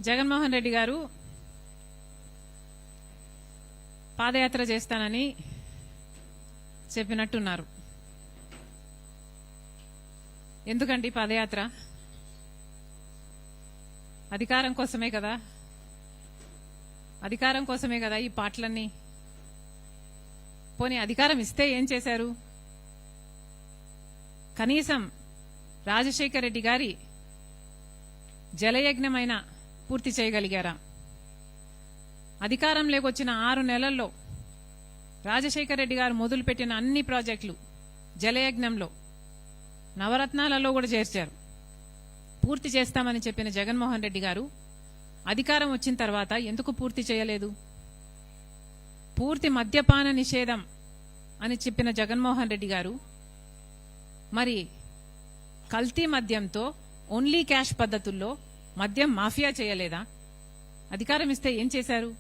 జగన్మోహన్ రెడ్డి గారు పాదయాత్ర చేస్తానని చెప్పినట్టున్నారు. ఎందుకండి పాదయాత్ర? అధికారం కోసమే కదా, అధికారం కోసమే కదా ఈ పాటలన్నీ. పోనీ అధికారం ఇస్తే ఏం చేశారు? కనీసం రాజశేఖర రెడ్డి గారి జలయజ్ఞమైన పూర్తి చేయగలిగారా? అధికారం లేకొచ్చిన 6 నెలల్లో రాజశేఖర రెడ్డి గారు మొదలుపెట్టిన అన్ని ప్రాజెక్టులు జలయజ్ఞంలో నవరత్నాలలో కూడా చేర్చారు. పూర్తి చేస్తామని చెప్పిన జగన్మోహన్ రెడ్డి గారు అధికారం వచ్చిన తర్వాత ఎందుకు పూర్తి చేయలేదు? పూర్తి మద్యపాన నిషేధం అని చెప్పిన జగన్మోహన్ రెడ్డి గారు మరి కల్తీ మద్యంతో ఓన్లీ క్యాష్ పద్ధతుల్లో మద్యం మాఫియా చేయలేదా? అధికారం ఇస్తే ఏం చేశారు?